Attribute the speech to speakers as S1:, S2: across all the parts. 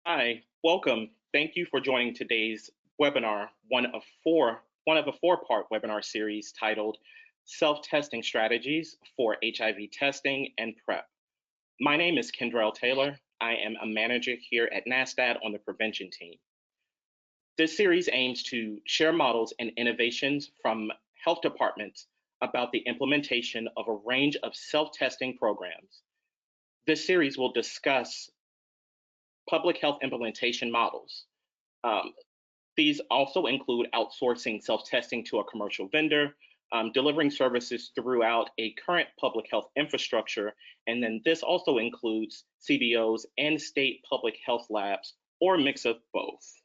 S1: Hi, welcome. Thank you for joining today's webinar, one of a four-part webinar series titled Self-Testing Strategies for HIV Testing and PrEP. My name is Kendrell Taylor. I am a manager here at NASTAD on the prevention team. This series aims to share models and innovations from health departments about the implementation of a range of self-testing programs. This series will discuss public health implementation models. Um, these also include outsourcing self-testing to a commercial vendor, delivering services throughout a current public health infrastructure, and then this also includes CBOs and state public health labs, or a mix of both.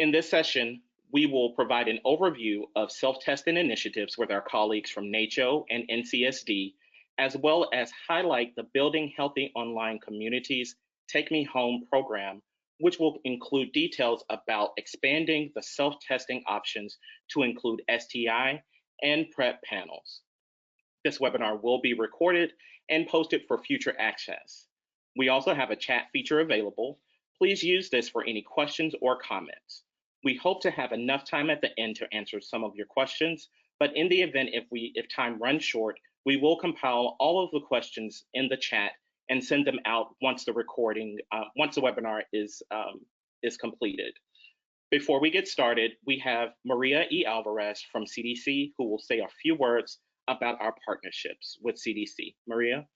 S1: In this session, we will provide an overview of self-testing initiatives with our colleagues from NACCHO and NCSD, as well as highlight the Building Healthy Online Communities Take Me Home program, which will include details about expanding the self-testing options to include STI and PrEP panels. This webinar will be recorded and posted for future access. We also have a chat feature available. Please use this for any questions or comments. We hope to have enough time at the end to answer some of your questions, but in the event if time runs short, we will compile all of the questions in the chat and send them out once the webinar is completed. Before we get started, we have Maria E. Alvarez from CDC who will say a few words about our partnerships with CDC. Maria?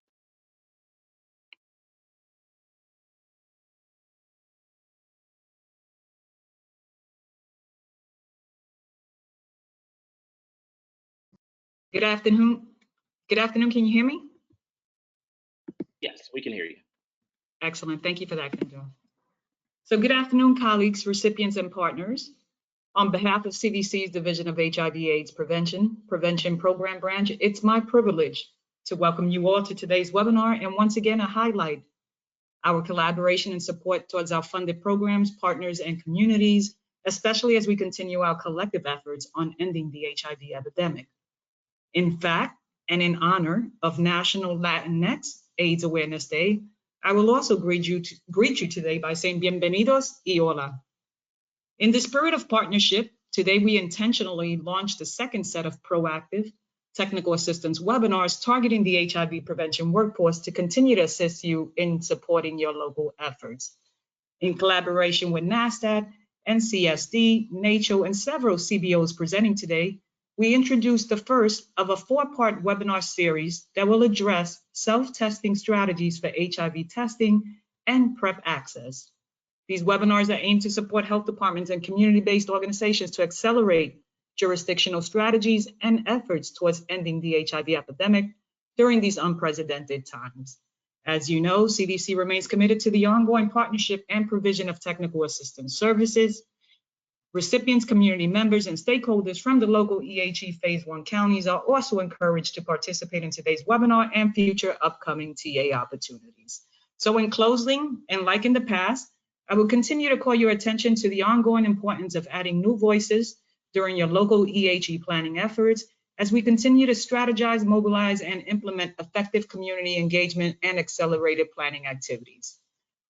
S2: Good afternoon. Good afternoon. Can you hear me?
S1: Yes, we can hear you.
S2: Excellent. Thank you for that, Kendra. So good afternoon, colleagues, recipients, and partners. On behalf of CDC's Division of HIV/AIDS Prevention Program Branch, it's my privilege to welcome you all to today's webinar and once again, highlight our collaboration and support towards our funded programs, partners, and communities, especially as we continue our collective efforts on ending the HIV epidemic. In fact, and in honor of National Latinx AIDS Awareness Day, I will also greet you today by saying bienvenidos y hola. In the spirit of partnership, today we intentionally launched the second set of proactive technical assistance webinars targeting the HIV prevention workforce to continue to assist you in supporting your local efforts. In collaboration with NASTAD, NCSD, NACCHO, and several CBOs presenting today, we introduced the first of a four-part webinar series that will address self-testing strategies for HIV testing and PrEP access. These webinars are aimed to support health departments and community-based organizations to accelerate jurisdictional strategies and efforts towards ending the HIV epidemic during these unprecedented times. As you know, CDC remains committed to the ongoing partnership and provision of technical assistance services. Recipients, community members, and stakeholders from the local EHE Phase 1 counties are also encouraged to participate in today's webinar and future upcoming TA opportunities. So in closing, and like in the past, I will continue to call your attention to the ongoing importance of adding new voices during your local EHE planning efforts as we continue to strategize, mobilize, and implement effective community engagement and accelerated planning activities.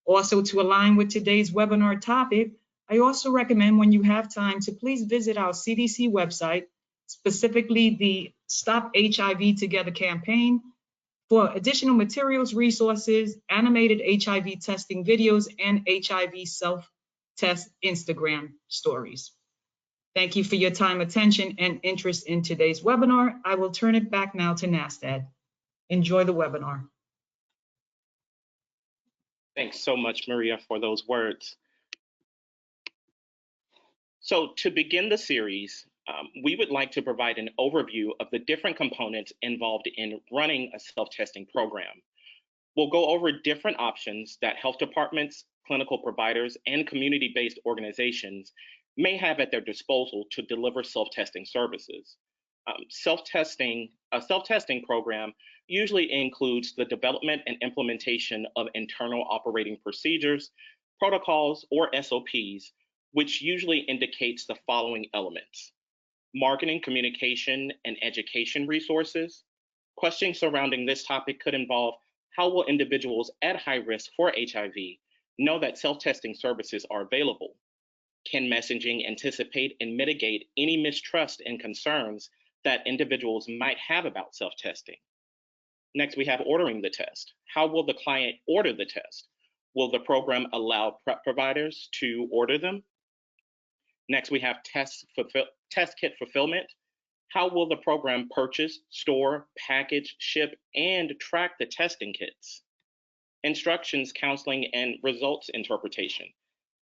S2: Also, to align with today's webinar topic, I also recommend when you have time to please visit our CDC website, specifically the Stop HIV Together campaign, for additional materials, resources, animated HIV testing videos, and HIV self-test Instagram stories. Thank you for your time, attention, and interest in today's webinar. I will turn it back now to NASTAD. Enjoy the webinar.
S1: Thanks so much, Maria, for those words. So to begin the series, we would like to provide an overview of the different components involved in running a self-testing program. We'll go over different options that health departments, clinical providers, and community-based organizations may have at their disposal to deliver self-testing services. A self-testing program usually includes the development and implementation of internal operating procedures, protocols, or SOPs, which usually indicates the following elements: marketing, communication, and education resources. Questions surrounding this topic could involve How will individuals at high risk for HIV know that self-testing services are available? Can messaging anticipate and mitigate any mistrust and concerns that individuals might have about self-testing? Next, we have ordering the test. How will the client order the test? Will the program allow PrEP providers to order them? Next, we have test kit fulfillment. How will the program purchase, store, package, ship, and track the testing kits? Instructions, counseling, and results interpretation.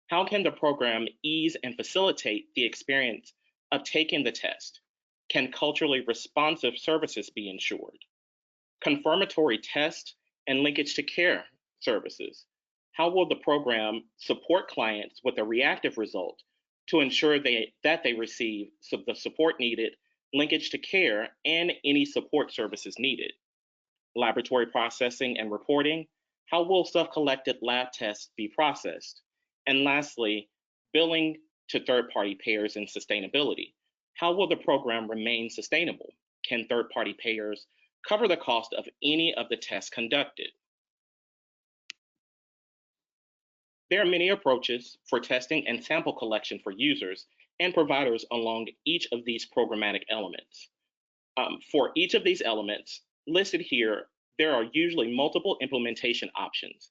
S1: How can the program ease and facilitate the experience of taking the test? Can culturally responsive services be ensured? Confirmatory test and linkage to care services. How will the program support clients with a reactive result to ensure that they receive the support needed, linkage to care, and any support services needed? Laboratory processing and reporting. How will self-collected lab tests be processed? And lastly, billing to third-party payers and sustainability. How will the program remain sustainable? Can third-party payers cover the cost of any of the tests conducted? There are many approaches for testing and sample collection for users and providers along each of these programmatic elements. For each of these elements listed here, there are usually multiple implementation options.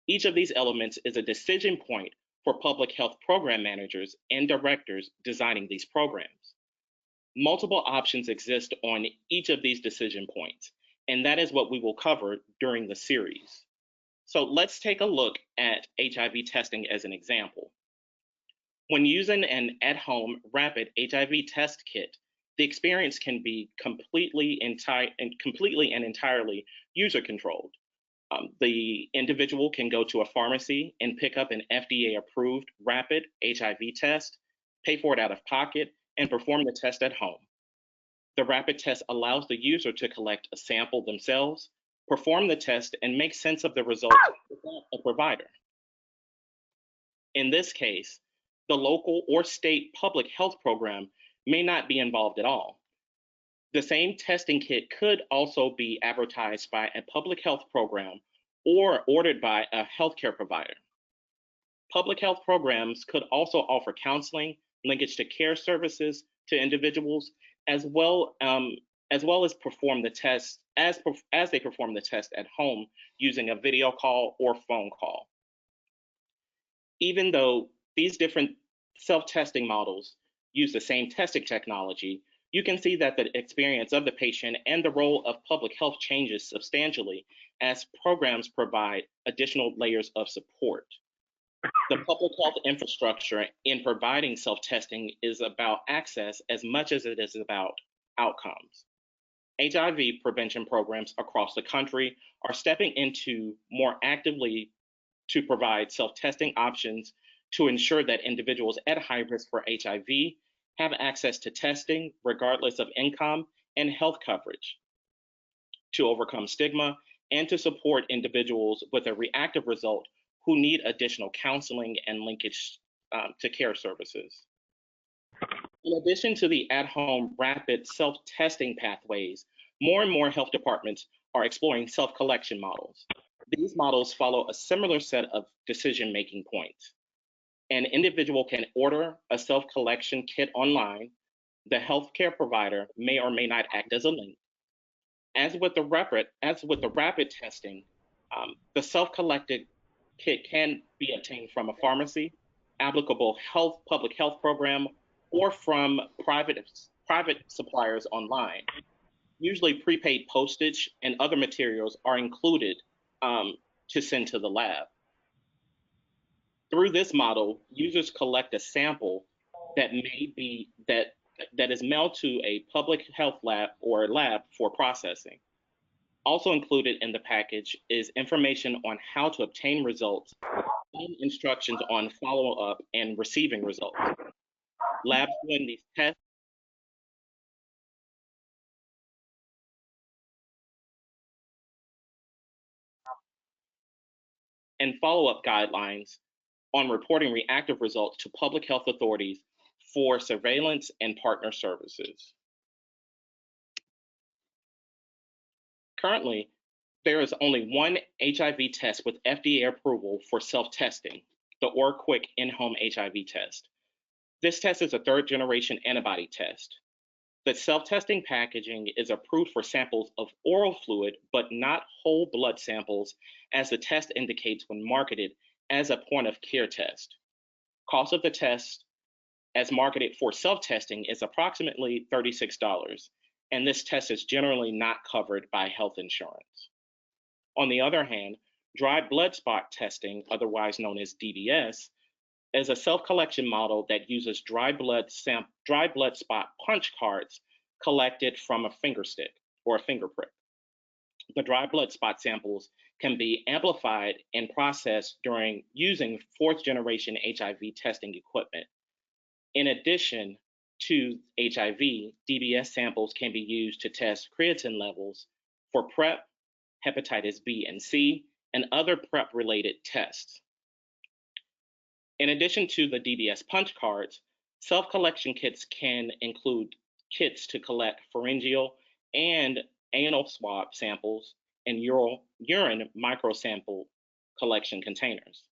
S1: Each of these elements is a decision point for public health program managers and directors designing these programs. Multiple options exist on each of these decision points, and that is what we will cover during the series. So let's take a look at HIV testing as an example. When using an at-home rapid HIV test kit, the experience can be completely and entirely user-controlled. The individual can go to a pharmacy and pick up an FDA-approved rapid HIV test, pay for it out of pocket, and perform the test at home. The rapid test allows the user to collect a sample themselves, perform the test, and make sense of the results without a provider. In this case, the local or state public health program may not be involved at all. The same testing kit could also be advertised by a public health program or ordered by a healthcare provider. Public health programs could also offer counseling, linkage to care services to individuals, as well as perform the test as they perform the test at home using a video call or phone call. Even though these different self-testing models use the same testing technology, you can see that the experience of the patient and the role of public health changes substantially as programs provide additional layers of support. The public health infrastructure in providing self-testing is about access as much as it is about outcomes. HIV prevention programs across the country are stepping into more actively to provide self-testing options to ensure that individuals at high risk for HIV have access to testing regardless of income and health coverage, to overcome stigma, and to support individuals with a reactive result who need additional counseling and linkage to care services. In addition to the at-home rapid self-testing pathways, more and more health departments are exploring self-collection models. These models follow a similar set of decision-making points. An individual can order a self-collection kit online. The healthcare provider may or may not act as a link. As with the rapid testing, the self-collected kit can be obtained from a pharmacy, applicable public health program, or from private suppliers online. Usually prepaid postage and other materials are included to send to the lab. Through this model, users collect a sample that is mailed to a public health lab or a lab for processing. Also included in the package is information on how to obtain results and instructions on follow-up and receiving results. Labs doing these tests and follow-up guidelines on reporting reactive results to public health authorities for surveillance and partner services. Currently, There is only one HIV test with FDA approval for self-testing, the OraQuick in-home HIV test. This test is a third-generation antibody test. The self-testing packaging is approved for samples of oral fluid, but not whole blood samples, as the test indicates when marketed as a point-of-care test. Cost of the test as marketed for self-testing is approximately $36, and this test is generally not covered by health insurance. On the other hand, dry blood spot testing, otherwise known as DBS, is a self-collection model that uses dry blood spot punch cards collected from a finger stick or a finger prick. The dry blood spot samples can be amplified and processed during using fourth-generation HIV testing equipment. In addition to HIV, DBS samples can be used to test creatine levels for PrEP, hepatitis B and C, and other PrEP-related tests. In addition to the DBS punch cards, self-collection kits can include kits to collect pharyngeal and anal swab samples and urine microsample collection containers.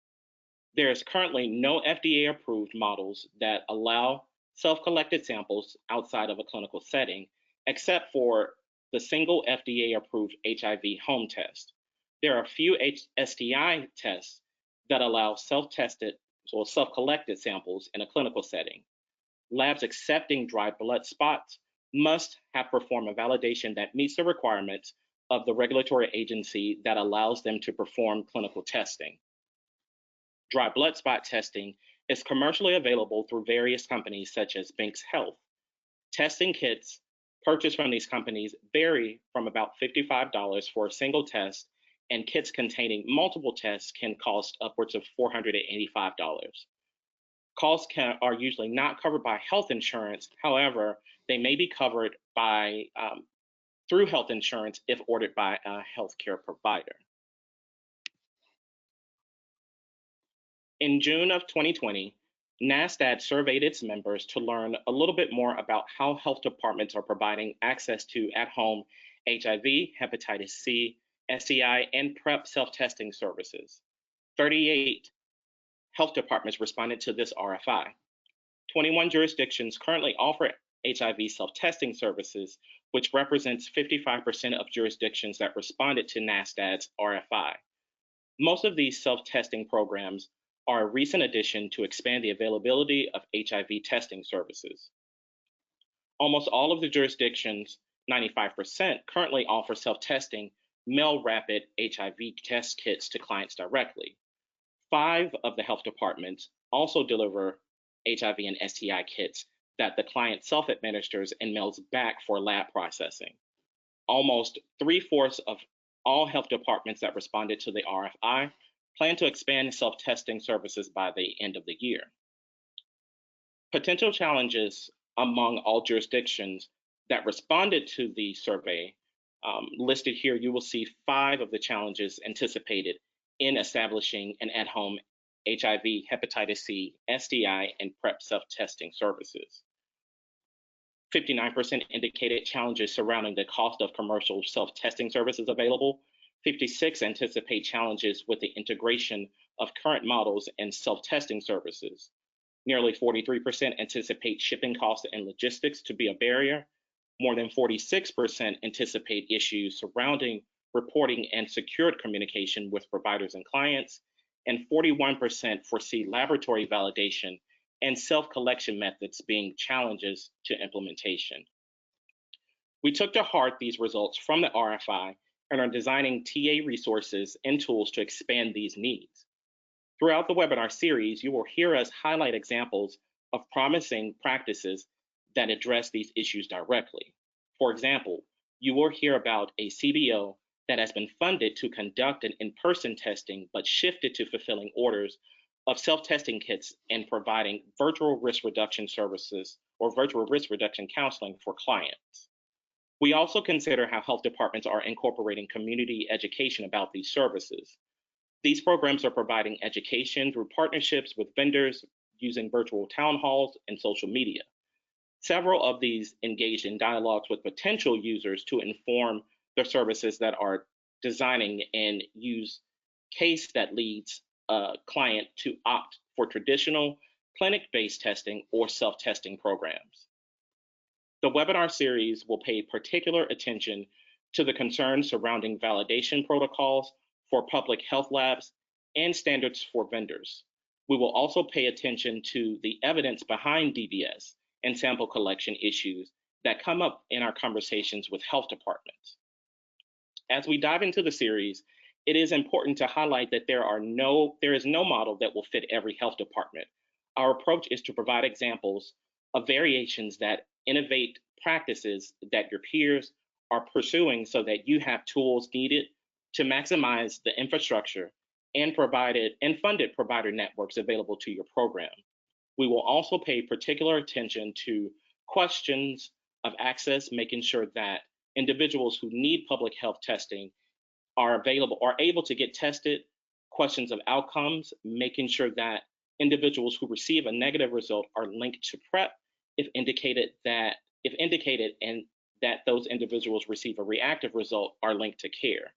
S1: There is currently no FDA-approved models that allow self-collected samples outside of a clinical setting, except for the single FDA-approved HIV home test. There are a few STI tests that allow self-tested or self-collected samples in a clinical setting. Labs accepting dry blood spots must have performed a validation that meets the requirements of the regulatory agency that allows them to perform clinical testing. Dry blood spot testing is commercially available through various companies such as Binks Health. Testing kits purchased from these companies vary from about $55 for a single test, and kits containing multiple tests can cost upwards of $485. Costs are usually not covered by health insurance. However, they may be covered by through health insurance if ordered by a healthcare provider. In June of 2020, NASTAD surveyed its members to learn a little bit more about how health departments are providing access to at-home HIV, hepatitis C, STI, and PrEP self-testing services. 38 health departments responded to this RFI. 21 jurisdictions currently offer HIV self-testing services, which represents 55% of jurisdictions that responded to NASTAD's RFI. Most of these self-testing programs are a recent addition to expand the availability of HIV testing services. Almost all of the jurisdictions, 95%, currently offer self-testing mail rapid HIV test kits to clients directly. 5 of the health departments also deliver HIV and STI kits that the client self-administers and mails back for lab processing. Almost 3/4 of all health departments that responded to the RFI plan to expand self-testing services by the end of the year. Potential challenges among all jurisdictions that responded to the survey listed here. You will see 5 of the challenges anticipated in establishing an at-home HIV, hepatitis C, STI, and PrEP self-testing services. 59% indicated challenges surrounding the cost of commercial self-testing services available. 56 anticipate challenges with the integration of current models and self-testing services. Nearly 43% anticipate shipping costs and logistics to be a barrier. More than 46% anticipate issues surrounding reporting and secured communication with providers and clients, and 41% foresee laboratory validation and self-collection methods being challenges to implementation. We took to heart these results from the RFI and are designing TA resources and tools to expand these needs. Throughout the webinar series, you will hear us highlight examples of promising practices that address these issues directly. For example, you will hear about a CBO that has been funded to conduct an in-person testing, but shifted to fulfilling orders of self-testing kits and providing virtual risk reduction services or virtual risk reduction counseling for clients. We also consider how health departments are incorporating community education about these services. These programs are providing education through partnerships with vendors using virtual town halls and social media. Several of these engaged in dialogues with potential users to inform the services that are designing and use case that leads a client to opt for traditional clinic-based testing or self-testing programs. The webinar series will pay particular attention to the concerns surrounding validation protocols for public health labs and standards for vendors. We will also pay attention to the evidence behind DBS and sample collection issues that come up in our conversations with health departments. As we dive into the series, it is important to highlight that there is no model that will fit every health department. Our approach is to provide examples of variations that innovate practices that your peers are pursuing so that you have tools needed to maximize the infrastructure and funded provider networks available to your program. We will also pay particular attention to questions of access, making sure that individuals who need public health testing are able to get tested, questions of outcomes, making sure that individuals who receive a negative result are linked to PrEP if indicated, and that those individuals receive a reactive result are linked to care.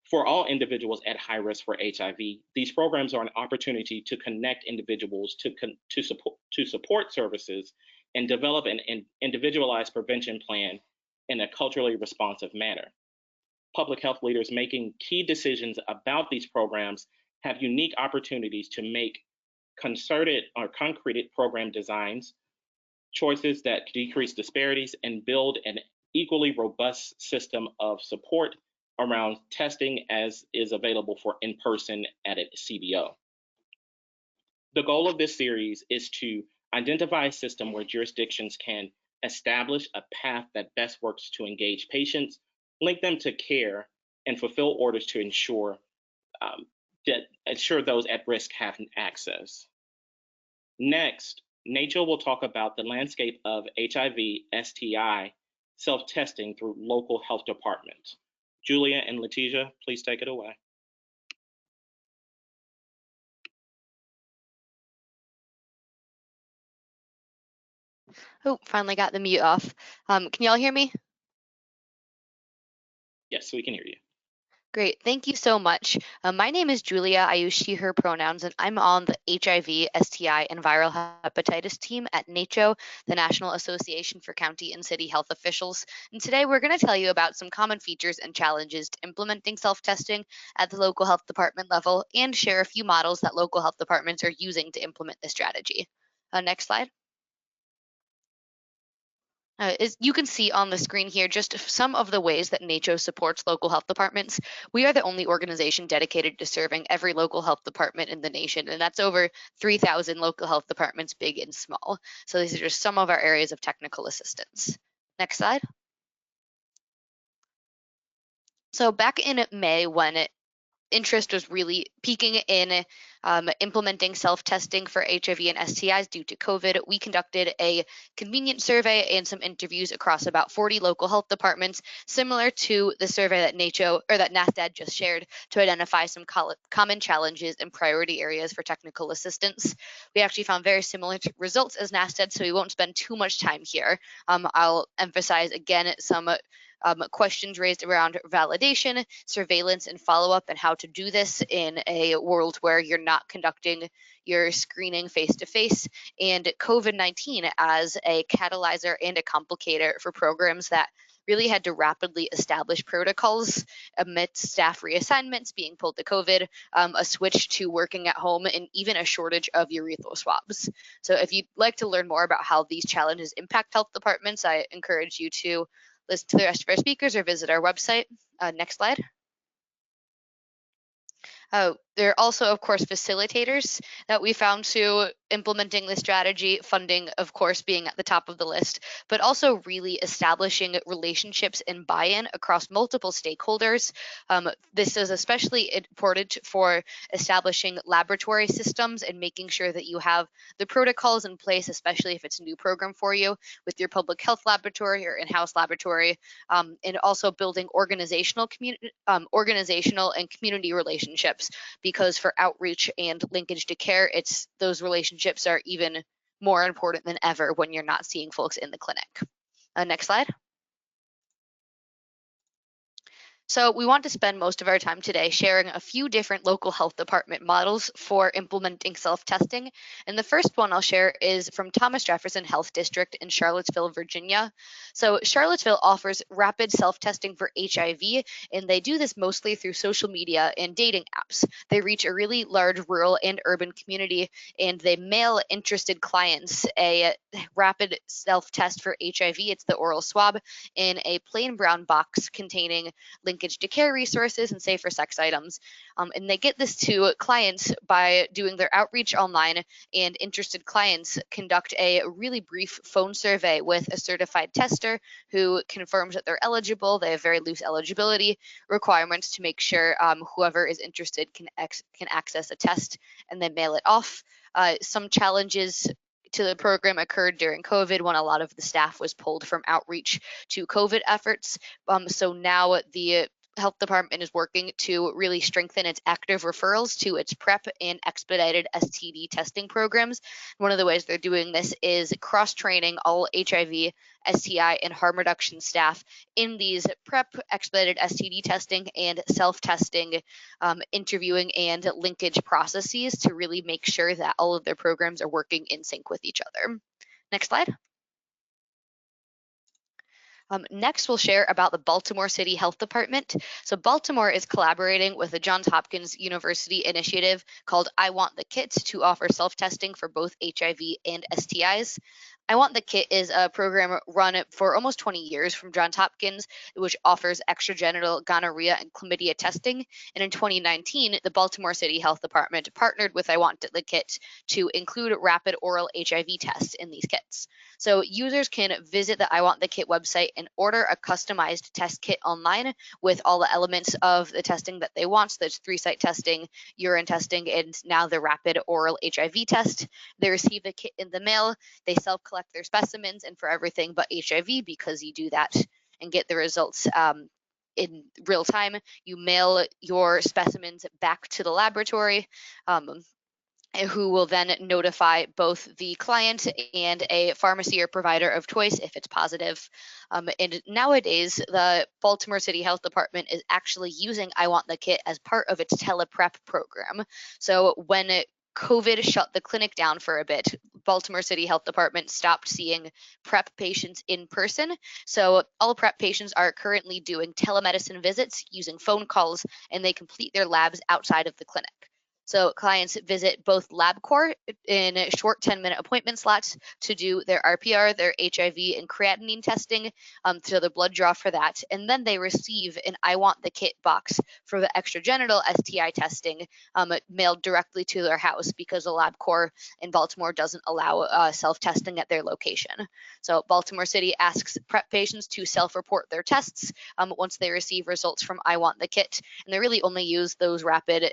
S1: For all individuals at high risk for HIV, these programs are an opportunity to connect individuals to support services and develop an individualized prevention plan in a culturally responsive manner. Public health leaders making key decisions about these programs have unique opportunities to make concerted or concreted program designs, choices that decrease disparities, and build an equally robust system of support around testing as is available for in-person at a CBO. The goal of this series is to identify a system where jurisdictions can establish a path that best works to engage patients, link them to care, and fulfill orders to ensure those at risk have access. Next, Nacho will talk about the landscape of HIV, STI, self-testing through local health departments. Julia and Letitia, please take it away.
S3: Oh, finally got the mute off. Can y'all hear me?
S1: Yes, we can hear you.
S3: Great, thank you so much. My name is Julia. I use she, her pronouns, and I'm on the HIV, STI, and viral hepatitis team at NACHO, the National Association for County and City Health Officials. And today we're going to tell you about some common features and challenges to implementing self-testing at the local health department level and share a few models that local health departments are using to implement this strategy. Next slide. As you can see on the screen here, just some of the ways that NACHO supports local health departments. We are the only organization dedicated to serving every local health department in the nation, and that's over 3,000 local health departments, big and small. So these are just some of our areas of technical assistance. Next slide. So back in May, when interest was really peaking in implementing self-testing for HIV and STIs due to COVID, we conducted a convenient survey and some interviews across about 40 local health departments, similar to the survey that NASTAD just shared, to identify some common challenges and priority areas for technical assistance. We actually found very similar results as NASTAD, so we won't spend too much time here. I'll emphasize again some questions raised around validation, surveillance, and follow-up, and how to do this in a world where you're not conducting your screening face-to-face, and COVID-19 as a catalyzer and a complicator for programs that really had to rapidly establish protocols amidst staff reassignments, being pulled to COVID, a switch to working at home, and even a shortage of urethral swabs. So if you'd like to learn more about how these challenges impact health departments, I encourage you to listen to the rest of our speakers or visit our website. Next slide. There are also, of course, facilitators that we found to implementing this strategy, funding, of course, being at the top of the list, but also really establishing relationships and buy-in across multiple stakeholders. This is especially important for establishing laboratory systems and making sure that you have the protocols in place, especially if it's a new program for you, with your public health laboratory or in-house laboratory, and also building organizational and community relationships, because for outreach and linkage to care, those relationships are even more important than ever when you're not seeing folks in the clinic. Next slide. So we want to spend most of our time today sharing a few different local health department models for implementing self-testing. And the first one I'll share is from Thomas Jefferson Health District in Charlottesville, Virginia. So Charlottesville offers rapid self-testing for HIV, and they do this mostly through social media and dating apps. They reach a really large rural and urban community, and they mail interested clients a rapid self-test for HIV. It's the oral swab in a plain brown box containing linkage to care resources and safer sex items. And they get this to clients by doing their outreach online, and interested clients conduct a really brief phone survey with a certified tester who confirms that they're eligible. They have very loose eligibility requirements to make sure whoever is interested can access a test, and they mail it off. Some challenges to the program occurred during COVID when a lot of the staff was pulled from outreach to COVID efforts. So now the health department is working to really strengthen its active referrals to its PrEP and expedited STD testing programs. One of the ways they're doing this is cross-training all HIV, STI, and harm reduction staff in these PrEP, expedited STD testing, and self-testing, interviewing, and linkage processes to really make sure that all of their programs are working in sync with each other. Next slide. Next, we'll share about the Baltimore City Health Department. So Baltimore is collaborating with the Johns Hopkins University initiative called I Want the Kit to offer self-testing for both HIV and STIs. I Want the Kit is a program run for almost 20 years from Johns Hopkins, which offers extragenital gonorrhea and chlamydia testing. And in 2019, the Baltimore City Health Department partnered with I Want the Kit to include rapid oral HIV tests in these kits. So users can visit the I Want the Kit website and order a customized test kit online with all the elements of the testing that they want. So there's 3-site testing, urine testing, and now the rapid oral HIV test. They receive the kit in the mail. They self-collect their specimens, and for everything but HIV, because you do that and get the results in real time, you mail your specimens back to the laboratory, who will then notify both the client and a pharmacy or provider of choice if it's positive. And nowadays, the Baltimore City Health Department is actually using I Want the Kit as part of its teleprep program. So when COVID shut the clinic down for a bit, Baltimore City Health Department stopped seeing PrEP patients in person. So all PrEP patients are currently doing telemedicine visits using phone calls, and they complete their labs outside of the clinic. So clients visit both LabCorp in short 10-minute appointment slots to do their RPR, their HIV and creatinine testing, to the blood draw for that. And then they receive an I Want the Kit box for the extragenital STI testing mailed directly to their house, because the LabCorp in Baltimore doesn't allow self-testing at their location. So Baltimore City asks PrEP patients to self-report their tests once they receive results from I Want the Kit. And they really only use those rapid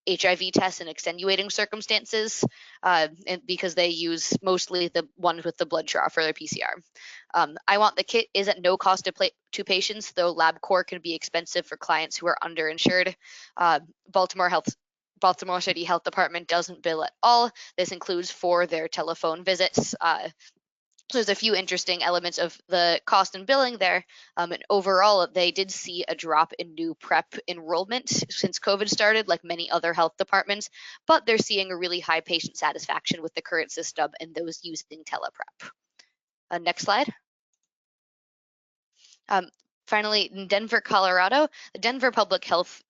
S3: HIV tests in extenuating circumstances, and because they use mostly the ones with the blood draw for their PCR. I Want the Kit is at no cost to patients, though LabCorp can be expensive for clients who are underinsured. Baltimore City Health Department doesn't bill at all. This includes for their telephone visits. So there's a few interesting elements of the cost and billing there. And overall, they did see a drop in new PrEP enrollment since COVID started, like many other health departments, but they're seeing a really high patient satisfaction with the current system and those using teleprep. Next slide. Finally, in Denver, Colorado, the Denver Public Health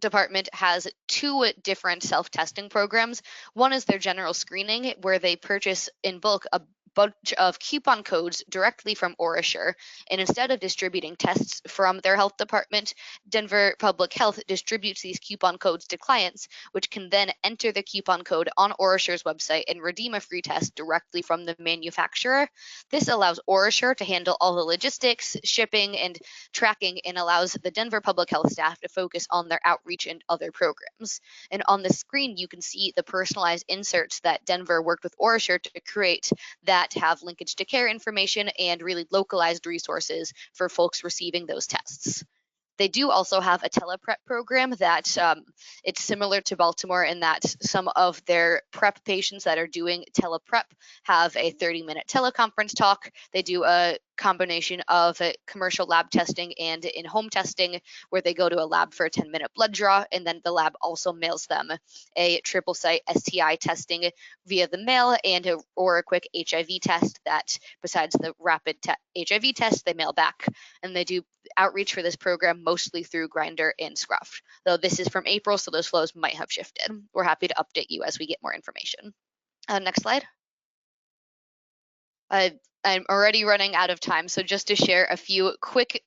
S3: Department has 2 different self-testing programs. One is their general screening, where they purchase in bulk a bunch of coupon codes directly from OraSure, and instead of distributing tests from their health department, Denver Public Health distributes these coupon codes to clients, which can then enter the coupon code on OraSure's website and redeem a free test directly from the manufacturer. This allows OraSure to handle all the logistics, shipping, and tracking, and allows the Denver Public Health staff to focus on their outreach and other programs. And on the screen, you can see the personalized inserts that Denver worked with OraSure to create that have linkage to care information and really localized resources for folks receiving those tests. They do also have a teleprep program that it's similar to Baltimore in that some of their PrEP patients that are doing teleprep have a 30-minute teleconference talk. They do a combination of commercial lab testing and in-home testing, where they go to a lab for a 10-minute blood draw, and then the lab also mails them a triple site STI testing via the mail or a quick HIV test that, besides the rapid HIV test, they mail back. And they do outreach for this program mostly through Grindr and Scruff. Though this is from April, so those flows might have shifted. We're happy to update you as we get more information. Next slide. I'm already running out of time, so just to share a few quick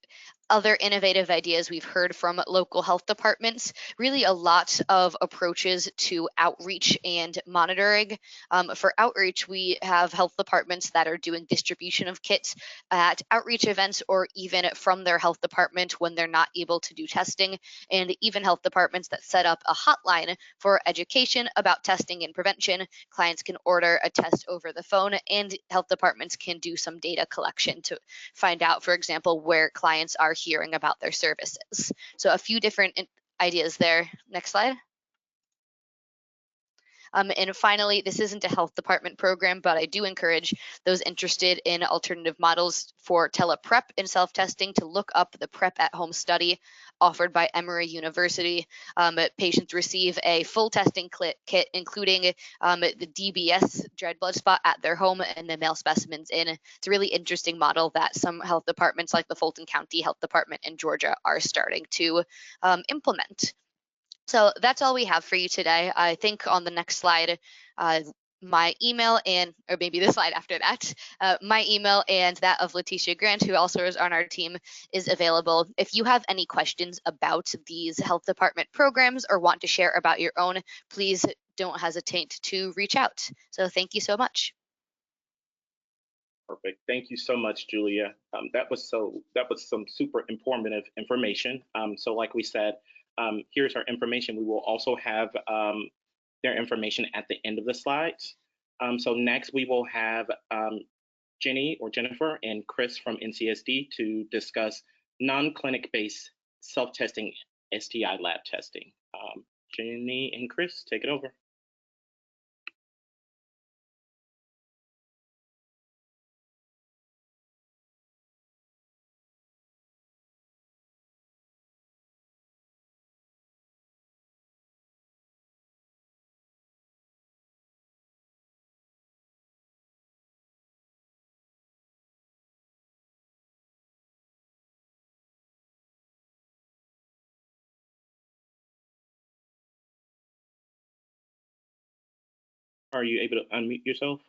S3: other innovative ideas we've heard from local health departments, really a lot of approaches to outreach and monitoring. For outreach, we have health departments that are doing distribution of kits at outreach events or even from their health department when they're not able to do testing, and even health departments that set up a hotline for education about testing and prevention. Clients can order a test over the phone, and health departments can do some data collection to find out, for example, where clients are hearing about their services. So a few different ideas there. Next slide. And finally, this isn't a health department program, but I do encourage those interested in alternative models for teleprep and self-testing to look up the PrEP at Home study offered by Emory University. Patients receive a full testing kit, including the DBS, dried blood spot, at their home and the mail specimens in. It's a really interesting model that some health departments like the Fulton County Health Department in Georgia are starting to implement. So that's all we have for you today. I think on the next slide, my email or maybe the slide after that, my email and that of Leticia Grant, who also is on our team, is available. If you have any questions about these health department programs or want to share about your own, please don't hesitate to reach out. So thank you so much.
S1: Perfect. Thank you so much, Julia. That was some super informative information. So like we said, here's our information. We will also have their information at the end of the slides. So next we will have Jenny or Jennifer and Chris from NCSD to discuss non-clinic based self-testing STI lab testing. Jenny and Chris, take it over. Are you able to unmute yourself?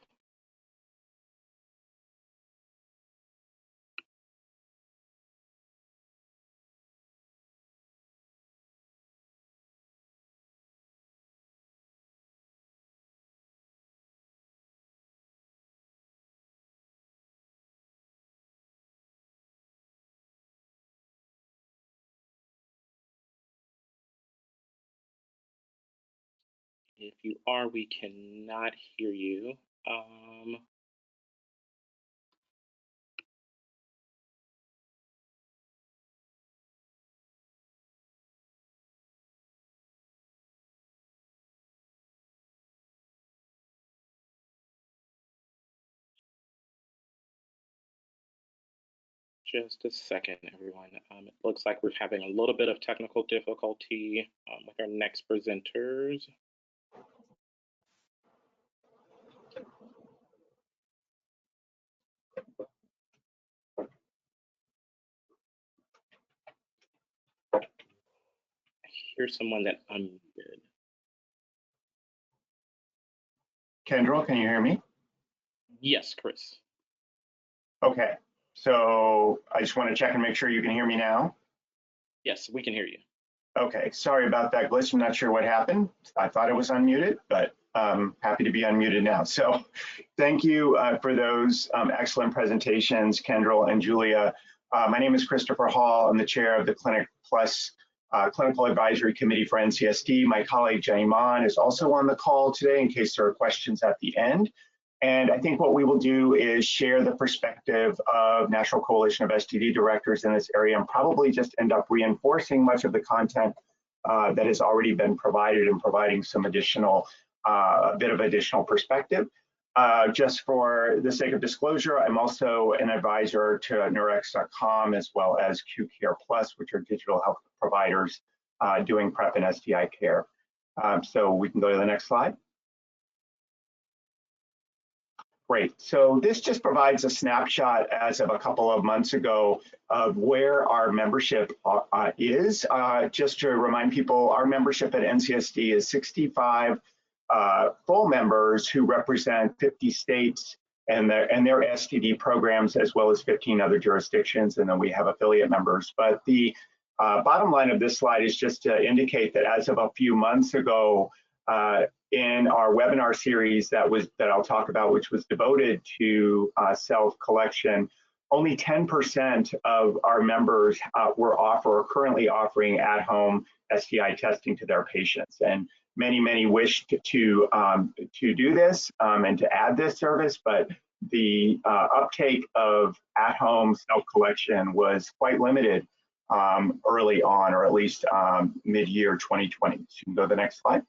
S1: If you are, we cannot hear you. Just a second, everyone. It looks like we're having a little bit of technical difficulty with our next presenters. Here's someone that unmuted.
S4: Kendra, can you hear me?
S1: Yes, Chris.
S4: Okay, so I just want to check and make sure you can hear me now.
S1: Yes, we can hear you.
S4: Okay, sorry about that glitch. I'm not sure what happened. I thought it was unmuted, but happy to be unmuted now. So thank you for those excellent presentations, Kendra and Julia. My name is Christopher Hall. I'm the chair of the Clinic Plus Clinical Advisory Committee for NCSD. My colleague Jenny Mon is also on the call today in case there are questions at the end. And I think what we will do is share the perspective of National Coalition of STD Directors in this area, and probably just end up reinforcing much of the content that has already been provided and providing some additional, a bit of additional perspective. Just for the sake of disclosure, I'm also an advisor to Neurex.com as well as QCare Plus, which are digital health providers doing PrEP and STI care. So we can go to the next slide. Great. So this just provides a snapshot as of a couple of months ago of where our membership is. Just to remind people, our membership at NCSD is 65 full members who represent 50 states and their STD programs, as well as 15 other jurisdictions, and then we have affiliate members. But the bottom line of this slide is just to indicate that as of a few months ago, in our webinar series that I'll talk about, which was devoted to self-collection, only 10% of our members were currently offering at-home STI testing to their patients, and many wished to do this and to add this service, but the uptake of at-home self-collection was quite limited early on, or at least mid-year 2020. So you can go to the next slide.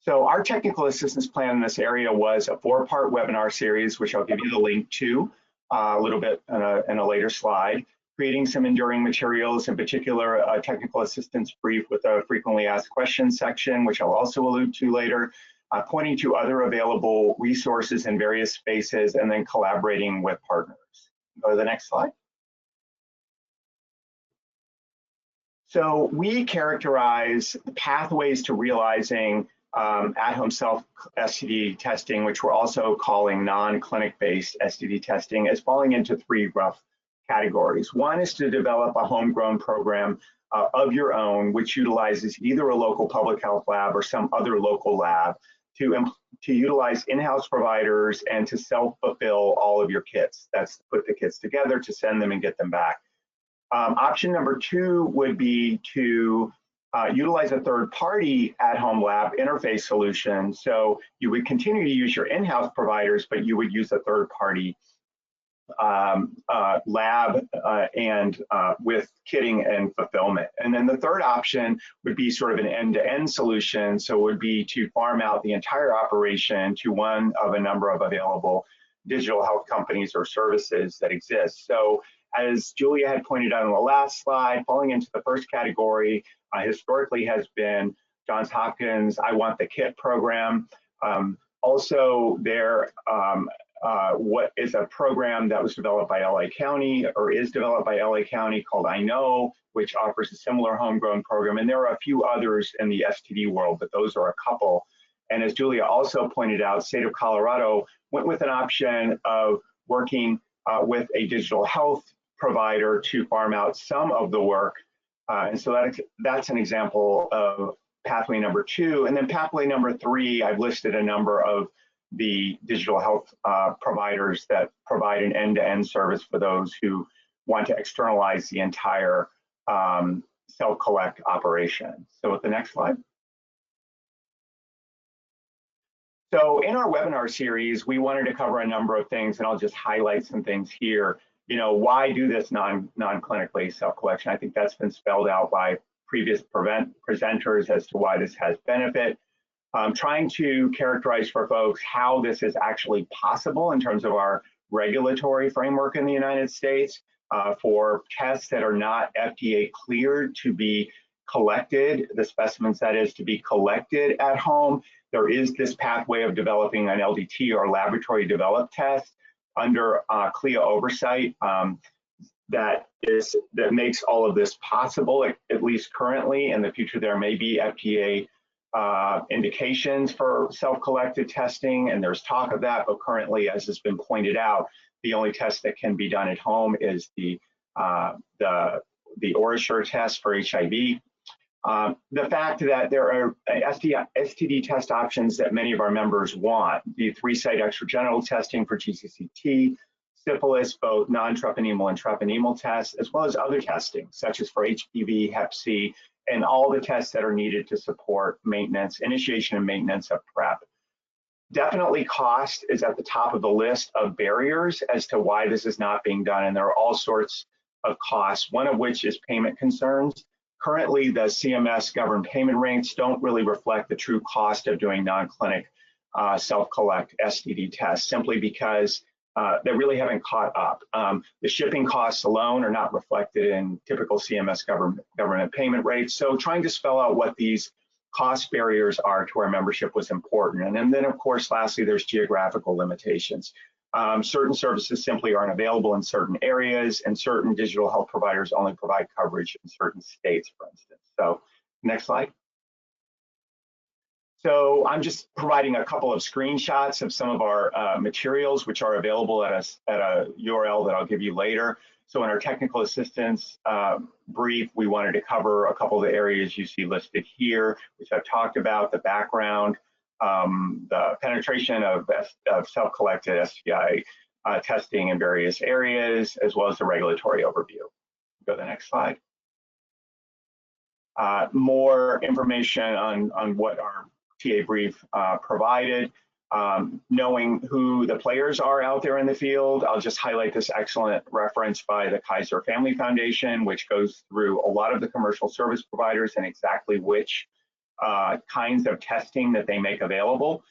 S4: So our technical assistance plan in this area was a 4-part webinar series, which I'll give you the link to a little bit in a later slide. Creating some enduring materials, in particular a technical assistance brief with a frequently asked questions section, which I'll also allude to later, pointing to other available resources in various spaces, and then collaborating with partners. Go to the next slide. So we characterize the pathways to realizing at-home self-STD testing, which we're also calling non-clinic-based STD testing, as falling into 3 rough categories. One is to develop a homegrown program of your own, which utilizes either a local public health lab or some other local lab to utilize in-house providers and to self-fulfill all of your kits. That's to put the kits together, to send them and get them back. Option number 2 would be to utilize a third-party at-home lab interface solution. So you would continue to use your in-house providers, but you would use a third-party lab and with kitting and fulfillment. And then the third option would be sort of an end-to-end solution. So it would be to farm out the entire operation to one of a number of available digital health companies or services that exist. So as Julia had pointed out on the last slide, falling into the first category historically has been Johns Hopkins I Want the Kit program. Also there, what is a program that was developed by LA County, or is developed by LA County, called I Know, which offers a similar homegrown program. And there are a few others in the STD world, but those are a couple. And as Julia also pointed out, state of Colorado went with an option of working with a digital health provider to farm out some of the work. And so that's an example of pathway number 2. And then pathway number 3, I've listed a number of the digital health providers that provide an end-to-end service for those who want to externalize the entire self-collect operation. So with the next slide. So in our webinar series, we wanted to cover a number of things, and I'll just highlight some things here. You know, why do this non-clinic-based self-collection? I think that's been spelled out by previous presenters as to why this has benefit. Trying to characterize for folks how this is actually possible in terms of our regulatory framework in the United States for tests that are not FDA cleared to be collected, the specimens that is to be collected at home. There is this pathway of developing an LDT or laboratory developed test under CLIA oversight that makes all of this possible, at least currently. In the future, there may be FDA indications for self-collected testing, and there's talk of that, but currently, as has been pointed out, the only test that can be done at home is the OraSure test for HIV. The fact that there are STD test options that many of our members want, the 3-site extragenital testing for GCCT, syphilis, both non-treponemal and treponemal tests, as well as other testing, such as for HPV, Hep C, and all the tests that are needed to support maintenance, initiation and maintenance of PrEP. Definitely cost is at the top of the list of barriers as to why this is not being done, and there are all sorts of costs, one of which is payment concerns. Currently, the CMS governed payment rates don't really reflect the true cost of doing non-clinic self-collect STD tests, simply because they really haven't caught up. The shipping costs alone are not reflected in typical CMS government payment rates. So trying to spell out what these cost barriers are to our membership was important. And then of course, lastly, there's geographical limitations. Certain services simply aren't available in certain areas, and certain digital health providers only provide coverage in certain states, for instance. So next slide. So I'm just providing a couple of screenshots of some of our materials, which are available at a URL that I'll give you later. So in our technical assistance brief, we wanted to cover a couple of the areas you see listed here, which I've talked about: the background, the penetration of self-collected STI testing in various areas, as well as the regulatory overview. Go to the next slide. More information on what our TA brief provided. Knowing who the players are out there in the field, I'll just highlight this excellent reference by the Kaiser Family Foundation, which goes through a lot of the commercial service providers and exactly which kinds of testing that they make available,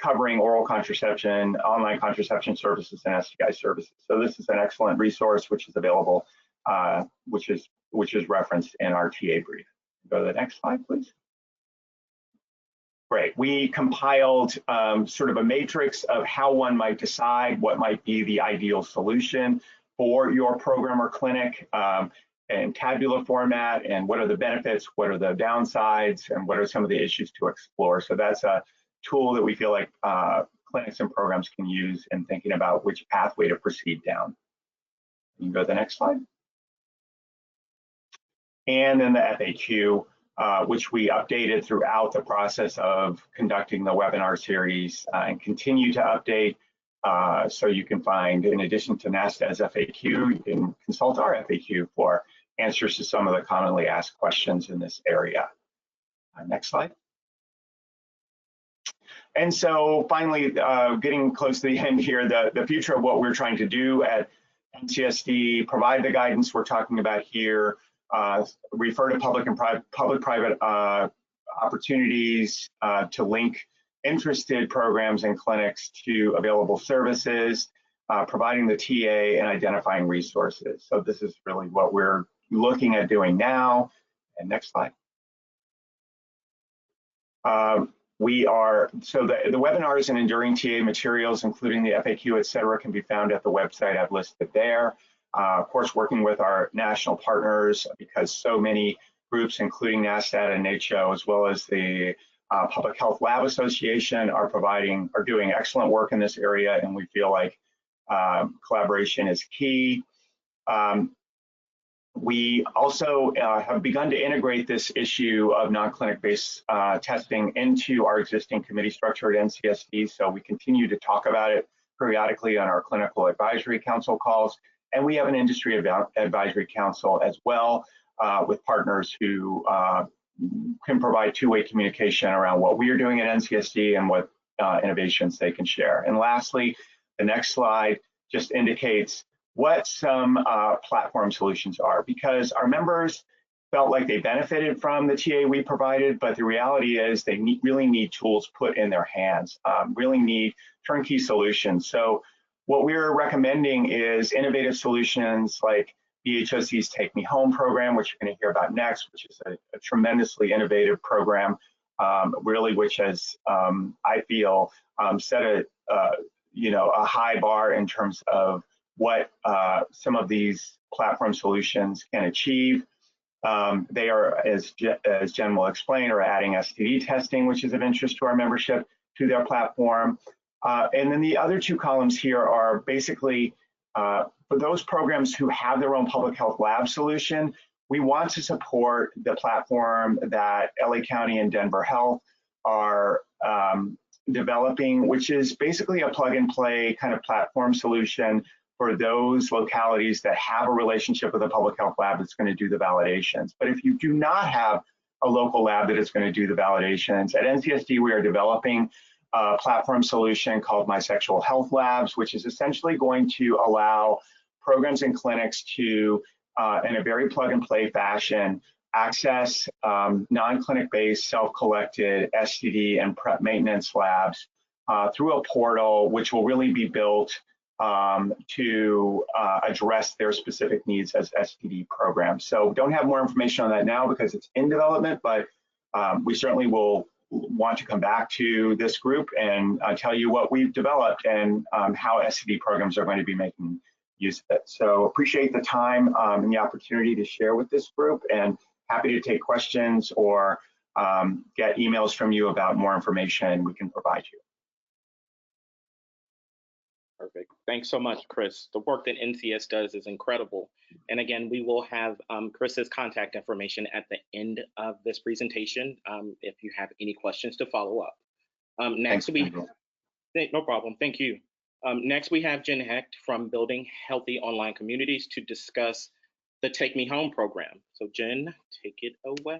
S4: covering oral contraception, online contraception services, and STI services. So this is an excellent resource which is available, which is referenced in our TA brief. Go to the next slide, please. Great. We compiled sort of a matrix of how one might decide what might be the ideal solution for your program or clinic in tabular format, and what are the benefits, what are the downsides, and what are some of the issues to explore. So that's a tool that we feel like clinics and programs can use in thinking about which pathway to proceed down. You can go to the next slide. And then the FAQ, which we updated throughout the process of conducting the webinar series and continue to update. So you can find, in addition to NASTAD's FAQ, you can consult our FAQ for answers to some of the commonly asked questions in this area. Next slide. And so finally, getting close to the end here, the future of what we're trying to do at NCSD, provide the guidance we're talking about here, refer to public-private opportunities to link interested programs and clinics to available services, providing the TA, and identifying resources. So this is really what we're looking at doing now. And next slide. So the webinars and enduring TA materials, including the FAQ, et cetera, can be found at the website I've listed there. Of course, working with our national partners, because so many groups, including NASTAD and NACHO, as well as the Public Health Lab Association, are doing excellent work in this area, and we feel like collaboration is key. We also have begun to integrate this issue of non-clinic-based testing into our existing committee structure at NCSD, so we continue to talk about it periodically on our clinical advisory council calls. And we have an industry advisory council as well, with partners who can provide two-way communication around what we are doing at NCSD and what innovations they can share. And lastly, the next slide just indicates what some platform solutions are, because our members felt like they benefited from the TA we provided, but the reality is they really need tools put in their hands, really need turnkey solutions. So what we're recommending is innovative solutions like BHOC's Take Me Home program, which you're going to hear about next, which is a tremendously innovative program, really, which has, I feel, set a high bar in terms of what some of these platform solutions can achieve. They are, as Jen will explain, are adding STD testing, which is of interest to our membership, to their platform. And then the other two columns here are basically for those programs who have their own public health lab solution. We want to support the platform that LA County and Denver Health are developing, which is basically a plug and play kind of platform solution for those localities that have a relationship with a public health lab that's going to do the validations. But if you do not have a local lab that is going to do the validations, at NCSD we are developing a platform solution called My Sexual Health Labs, which is essentially going to allow programs and clinics to, in a very plug-and-play fashion, access non-clinic based self-collected STD and PrEP maintenance labs through a portal, which will really be built to address their specific needs as STD programs. So don't have more information on that now because it's in development, but we certainly will want to come back to this group and tell you what we've developed and how STD programs are going to be making use of it. So appreciate the time and the opportunity to share with this group, and happy to take questions or get emails from you about more information we can provide you.
S1: Perfect. Thanks so much, Chris. The work that NCS does is incredible. And again, we will have Chris's contact information at the end of this presentation if you have any questions to follow up. Next, no problem. Thank you. Next, we have Jen Hecht from Building Healthy Online Communities to discuss the Take Me Home program. So Jen, take it away.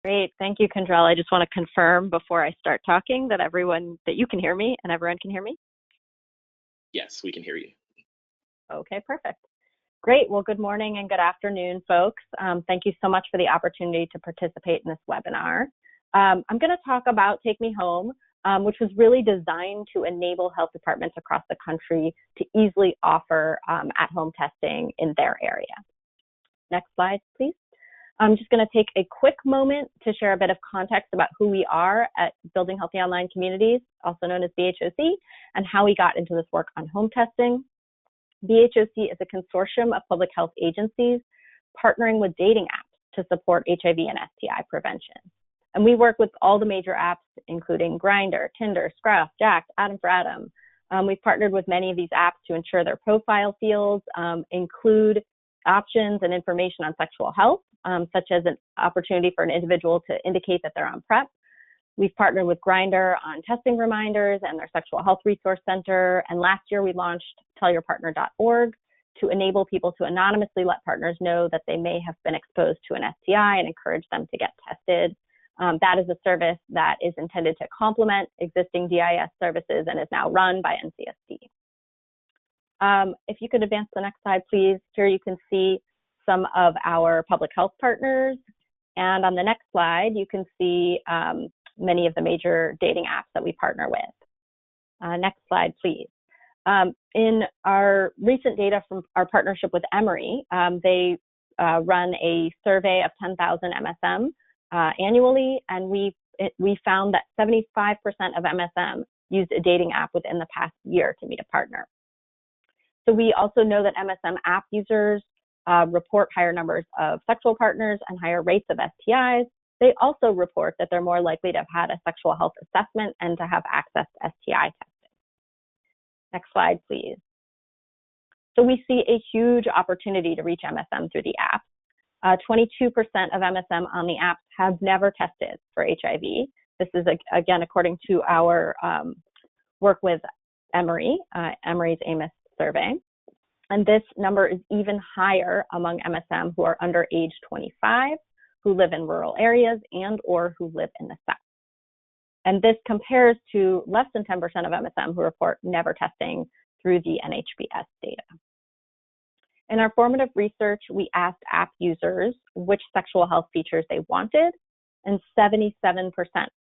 S5: Great, thank you, Kendrell. I just want to confirm before I start talking that you can hear me and everyone can hear me.
S1: Yes, we can hear you.
S5: Okay, perfect. Great, well, good morning and good afternoon, folks. Thank you so much for the opportunity to participate in this webinar. I'm going to talk about Take Me Home, which was really designed to enable health departments across the country to easily offer at-home testing in their area. Next slide, please. I'm just going to take a quick moment to share a bit of context about who we are at Building Healthy Online Communities, also known as BHOC, and how we got into this work on home testing. BHOC is a consortium of public health agencies partnering with dating apps to support HIV and STI prevention. And we work with all the major apps, including Grindr, Tinder, Scruff, Jack'd, Adam for Adam. We've partnered with many of these apps to ensure their profile fields include options and information on sexual health, such as an opportunity for an individual to indicate that they're on PrEP. We've partnered with Grindr on testing reminders and their Sexual Health Resource Center. And last year we launched tellyourpartner.org to enable people to anonymously let partners know that they may have been exposed to an STI and encourage them to get tested. That is a service that is intended to complement existing DIS services and is now run by NCSD. If you could advance the next slide, please. Here you can see some of our public health partners. And on the next slide, you can see many of the major dating apps that we partner with. Next slide, please. In our recent data from our partnership with Emory, they run a survey of 10,000 MSM annually, and we found that 75% of MSM used a dating app within the past year to meet a partner. So we also know that MSM app users report higher numbers of sexual partners and higher rates of STIs. They also report that they're more likely to have had a sexual health assessment and to have access to STI testing. Next slide, please. So we see a huge opportunity to reach MSM through the app. 22% of MSM on the apps have never tested for HIV. This is, again, according to our work with Emory, Emory's AMIS survey. And this number is even higher among MSM who are under age 25, who live in rural areas and or who live in the South. And this compares to less than 10% of MSM who report never testing through the NHBS data. In our formative research, we asked app users which sexual health features they wanted, and 77%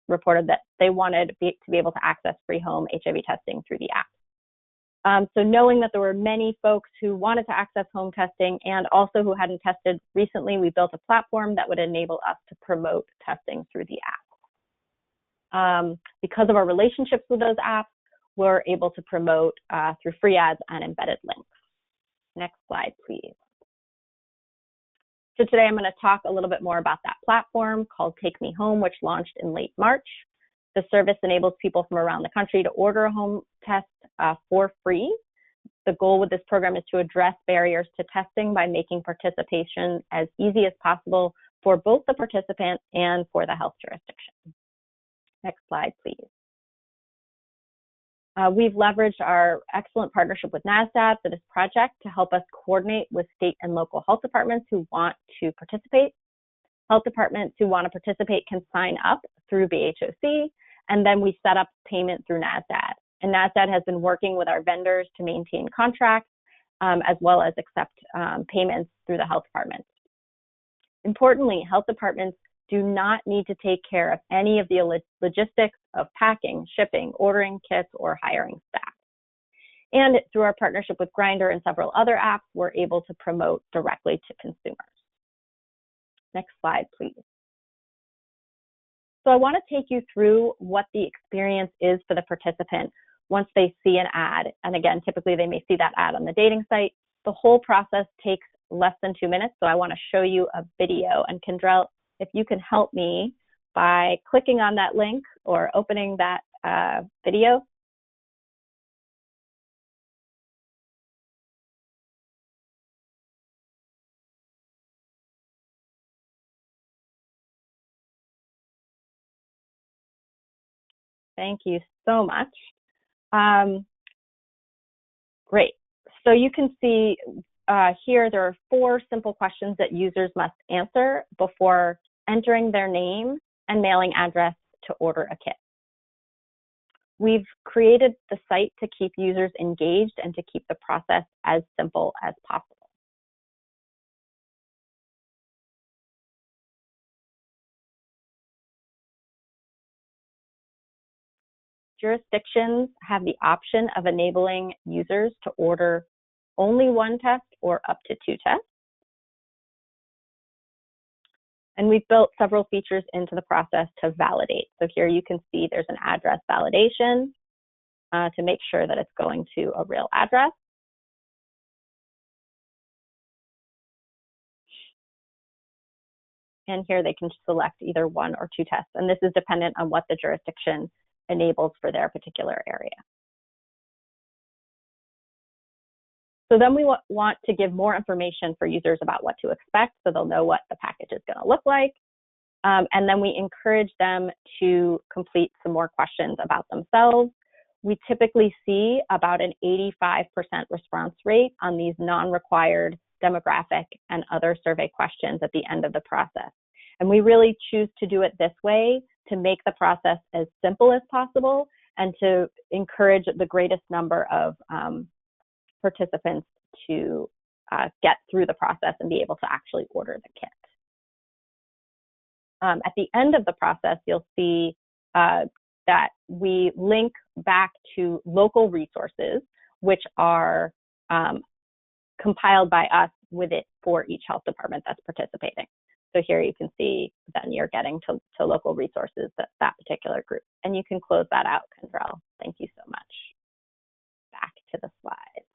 S5: reported that they wanted to be able to access free home HIV testing through the app. So knowing that there were many folks who wanted to access home testing and also who hadn't tested recently, we built a platform that would enable us to promote testing through the app. Because of our relationships with those apps, we're able to promote through free ads and embedded links. Next slide, please. So today I'm going to talk a little bit more about that platform called Take Me Home, which launched in late March. The service enables people from around the country to order a home test for free. The goal with this program is to address barriers to testing by making participation as easy as possible for both the participant and for the health jurisdiction. Next slide, please. We've leveraged our excellent partnership with NASTAD for this project to help us coordinate with state and local health departments who want to participate. Health departments who want to participate can sign up through BHOC, and then we set up payment through NASTAD. And NASTAD has been working with our vendors to maintain contracts, as well as accept payments through the health departments. Importantly, health departments do not need to take care of any of the logistics of packing, shipping, ordering kits, or hiring staff. And through our partnership with Grindr and several other apps, we're able to promote directly to consumers. Next slide, please. So I want to take you through what the experience is for the participant once they see an ad. And again, typically they may see that ad on the dating site. The whole process takes less than 2 minutes. So I want to show you a video. And Kendrell, if you can help me by clicking on that link or opening that video. Thank you so much. Great. So you can see here there are 4 simple questions that users must answer before entering their name and mailing address to order a kit. We've created the site to keep users engaged and to keep the process as simple as possible. Jurisdictions have the option of enabling users to order only 1 test or up to 2 tests. And we've built several features into the process to validate. So here you can see there's an address validation to make sure that it's going to a real address. And here they can select either 1 or 2 tests. And this is dependent on what the jurisdiction enables for their particular area. So then we want to give more information for users about what to expect, so they'll know what the package is going to look like. And then we encourage them to complete some more questions about themselves. We typically see about an 85% response rate on these non-required demographic and other survey questions at the end of the process. And we really choose to do it this way to make the process as simple as possible and to encourage the greatest number of participants to get through the process and be able to actually order the kit. At the end of the process, you'll see that we link back to local resources, which are compiled by us with it for each health department that's participating. So here you can see then you're getting to local resources that particular group. And you can close that out, Kendrell. Thank you so much. Back to the slides.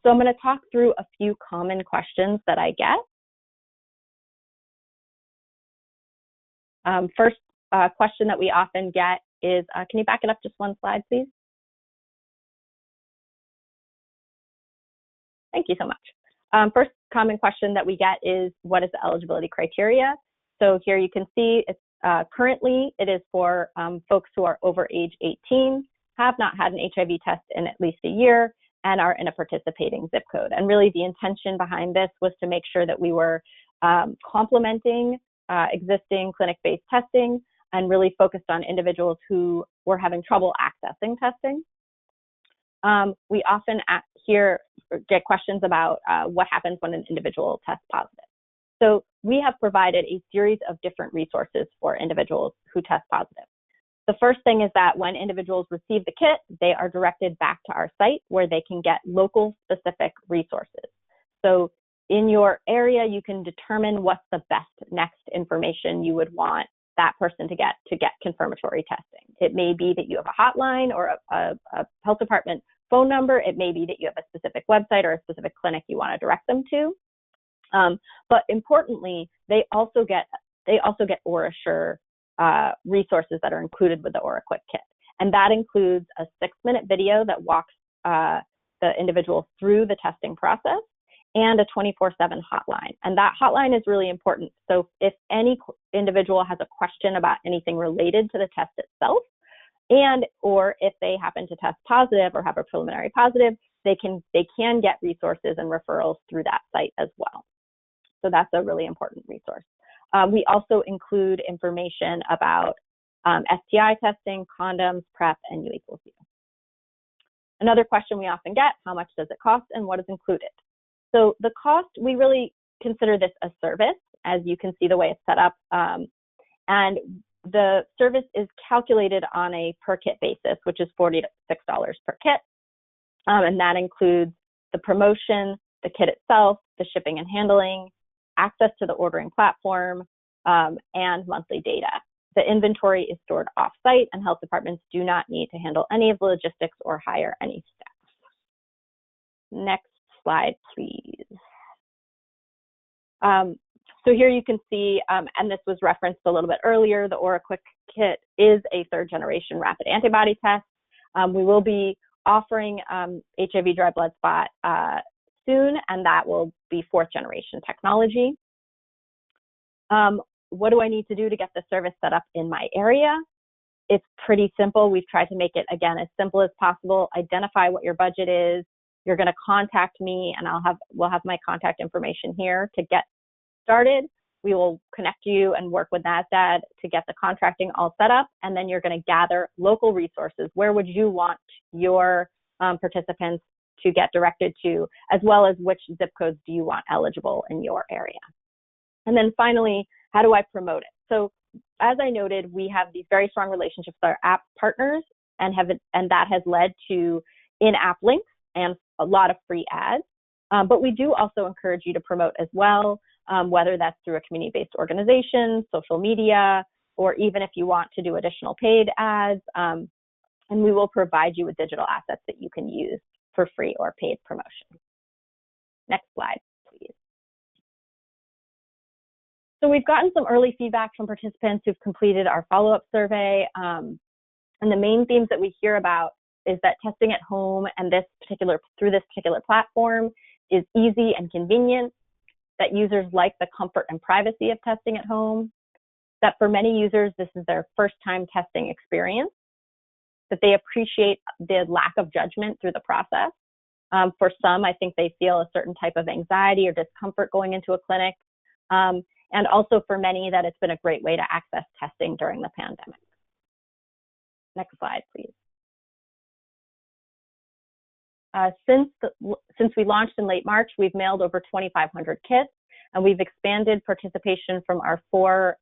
S5: So I'm going to talk through a few common questions that I get. First question that we often get is, can you back it up just 1 slide, please? Thank you so much. First common question that we get is, what is the eligibility criteria? So here you can see it's currently it is for folks who are over age 18, have not had an HIV test in at least a year, and are in a participating zip code. And really the intention behind this was to make sure that we were complementing existing clinic-based testing and really focused on individuals who were having trouble accessing testing. We often get questions about what happens when an individual tests positive. So we have provided a series of different resources for individuals who test positive. The first thing is that when individuals receive the kit, they are directed back to our site where they can get local specific resources. So in your area, you can determine what's the best next information you would want that person to get confirmatory testing. It may be that you have a hotline or a health department phone number. It may be that you have a specific website or a specific clinic you want to direct them to. But importantly, they also get OraSure resources that are included with the OraQuick kit. And that includes a 6-minute video that walks the individual through the testing process and a 24/7 hotline. And that hotline is really important. So if any individual has a question about anything related to the test itself, or if they happen to test positive or have a preliminary positive, they can get resources and referrals through that site as well. So that's a really important resource. We also include information about STI testing, condoms, PrEP, and U = U. Another question we often get, how much does it cost and what is included? So the cost, we really consider this a service, as you can see the way it's set up. And the service is calculated on a per kit basis, which is $46 per kit. And that includes the promotion, the kit itself, the shipping and handling, access to the ordering platform, and monthly data. The inventory is stored off-site, and health departments do not need to handle any of the logistics or hire any staff. Next slide, please. So here you can see, and this was referenced a little bit earlier, the OraQuick kit is a third-generation rapid antibody test. We will be offering HIV dry blood spot soon, and that will be fourth-generation technology. What do I need to do to get the service set up in my area? It's pretty simple. We've tried to make it, again, as simple as possible. Identify what your budget is. You're going to contact me, and we'll have my contact information here to get started. We will connect you and work with NASTAD to get the contracting all set up, and then you're going to gather local resources. Where would you want your participants to get directed to, as well as which zip codes do you want eligible in your area? And then finally, how do I promote it? So as I noted, we have these very strong relationships with our app partners, and that has led to in-app links and a lot of free ads. But we do also encourage you to promote as well, whether that's through a community-based organization, social media, or even if you want to do additional paid ads, and we will provide you with digital assets that you can use for free or paid promotion. Next slide, please. So we've gotten some early feedback from participants who've completed our follow-up survey, and the main themes that we hear about is that testing at home and through this particular platform is easy and convenient, that users like the comfort and privacy of testing at home, that for many users, this is their first time testing experience, that they appreciate the lack of judgment through the process. For some, I think they feel a certain type of anxiety or discomfort going into a clinic. And also for many, that it's been a great way to access testing during the pandemic. Next slide, please. Since we launched in late March, we've mailed over 2,500 kits, and we've expanded participation from our 4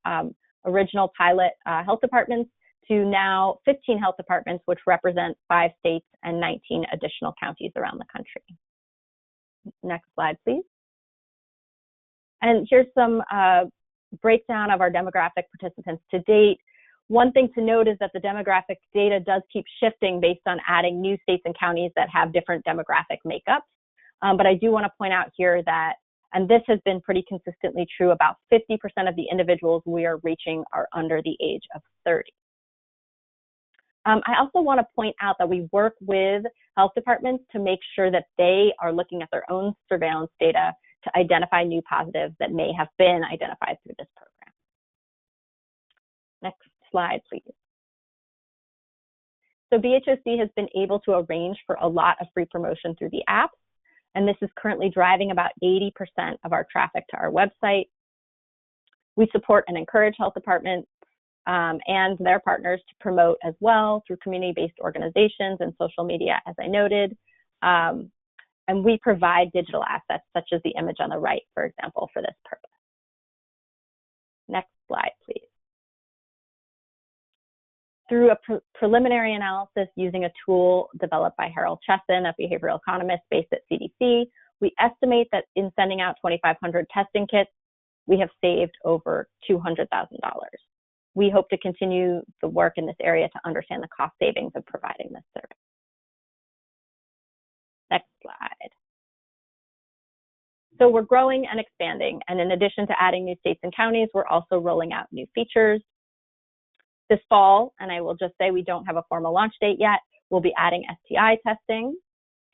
S5: original pilot health departments to now 15 health departments, which represent 5 states and 19 additional counties around the country. Next slide, please. And here's some breakdown of our demographic participants to date. One thing to note is that the demographic data does keep shifting based on adding new states and counties that have different demographic makeups. But I do want to point out here that, and this has been pretty consistently true, about 50% of the individuals we are reaching are under the age of 30. I also want to point out that we work with health departments to make sure that they are looking at their own surveillance data to identify new positives that may have been identified through this program. Next slide, please. So BHOC has been able to arrange for a lot of free promotion through the app, and this is currently driving about 80% of our traffic to our website. We support and encourage health departments and their partners to promote as well through community-based organizations and social media, as I noted. And we provide digital assets, such as the image on the right, for example, for this purpose. Next slide, please. Through a preliminary analysis using a tool developed by Harold Chesson, a behavioral economist based at CDC, we estimate that in sending out 2,500 testing kits, we have saved over $200,000. We hope to continue the work in this area to understand the cost savings of providing this service. Next slide. So we're growing and expanding, and in addition to adding new states and counties, we're also rolling out new features. This fall, and I will just say we don't have a formal launch date yet, we'll be adding STI testing.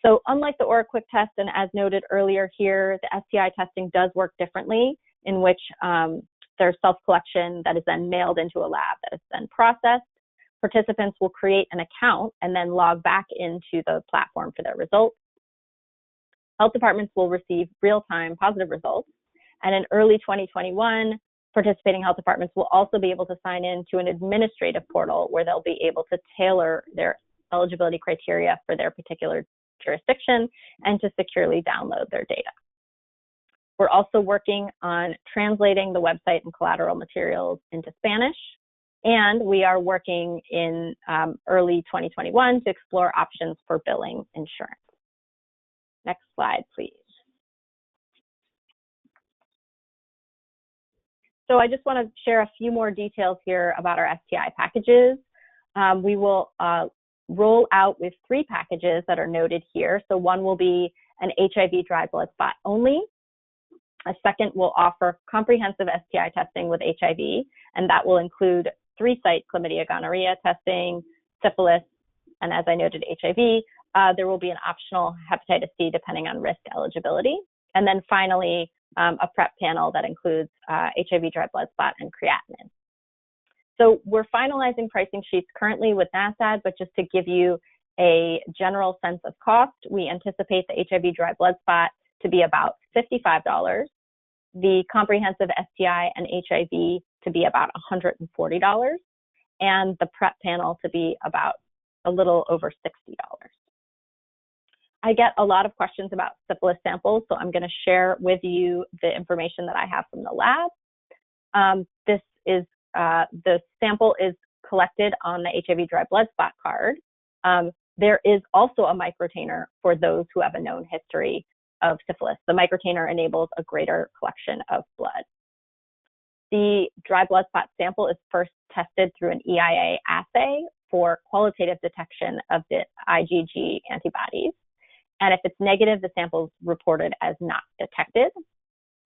S5: So unlike the OraQuick test, and as noted earlier here, the STI testing does work differently, in which there's self-collection that is then mailed into a lab that is then processed. Participants will create an account and then log back into the platform for their results. Health departments will receive real-time positive results. And in early 2021, participating health departments will also be able to sign in to an administrative portal where they'll be able to tailor their eligibility criteria for their particular jurisdiction and to securely download their data. We're also working on translating the website and collateral materials into Spanish, and we are working in early 2021 to explore options for billing insurance. Next slide, please. So I just want to share a few more details here about our STI packages. We will roll out with 3 packages that are noted here. So one will be an HIV dry blood spot only. A second will offer comprehensive STI testing with HIV, and that will include 3-site chlamydia gonorrhea testing, syphilis, and as I noted, HIV. There will be an optional hepatitis C depending on risk eligibility. And then finally, a PrEP panel that includes HIV dry blood spot and creatinine. So we're finalizing pricing sheets currently with NASTAD, but just to give you a general sense of cost, we anticipate the HIV dry blood spot to be about $55, the comprehensive STI and HIV to be about $140, and the PrEP panel to be about a little over $60. I get a lot of questions about syphilis samples, so I'm going to share with you the information that I have from the lab. The sample is collected on the HIV dry blood spot card. There is also a microtainer for those who have a known history of syphilis. The microtainer enables a greater collection of blood. The dry blood spot sample is first tested through an EIA assay for qualitative detection of the IgG antibodies. And if it's negative, the sample is reported as not detected.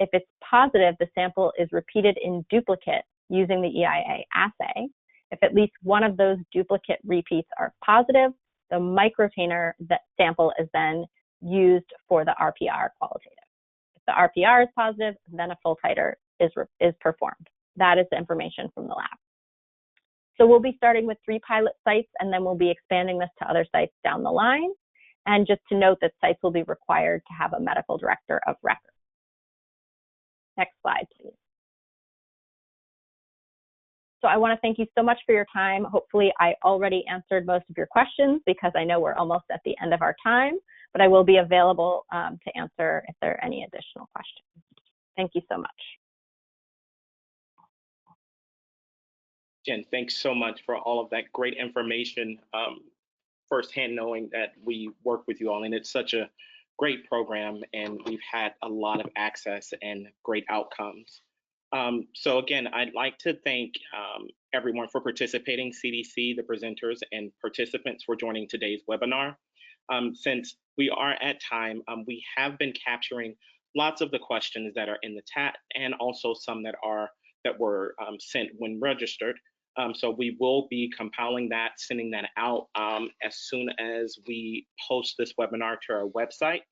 S5: If it's positive, the sample is repeated in duplicate using the EIA assay. If at least one of those duplicate repeats are positive, the microtainer sample is then used for the RPR qualitative. If the RPR is positive, then a full titer is performed. That is the information from the lab. So we'll be starting with 3 pilot sites, and then we'll be expanding this to other sites down the line. And just to note that sites will be required to have a medical director of record. Next slide, please. So I want to thank you so much for your time. Hopefully I already answered most of your questions because I know we're almost at the end of our time, but I will be available to answer if there are any additional questions. Thank you so much.
S1: Jen, thanks so much for all of that great information. Firsthand knowing that we work with you all, and it's such a great program, and we've had a lot of access and great outcomes. So again, I'd like to thank everyone for participating, CDC, the presenters, and participants for joining today's webinar. Since we are at time, we have been capturing lots of the questions that are in the chat and also some that were sent when registered. So we will be compiling that, sending that out as soon as we post this webinar to our website.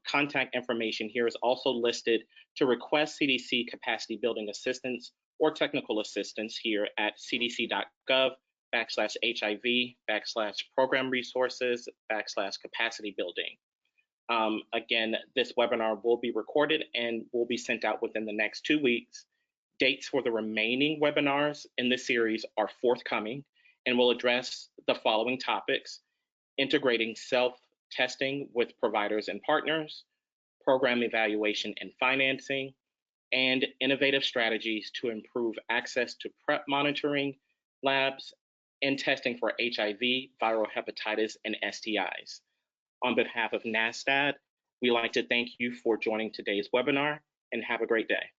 S1: Contact information here is also listed to request CDC capacity building assistance or technical assistance here at cdc.gov/HIV/program resources/capacity building. Again, this webinar will be recorded and will be sent out within the next 2 weeks. Dates for the remaining webinars in this series are forthcoming and will address the following topics: integrating self-testing with providers and partners, program evaluation and financing, and innovative strategies to improve access to PrEP monitoring, labs, and testing for HIV, viral hepatitis, and STIs. On behalf of NASTAD, we'd like to thank you for joining today's webinar and have a great day.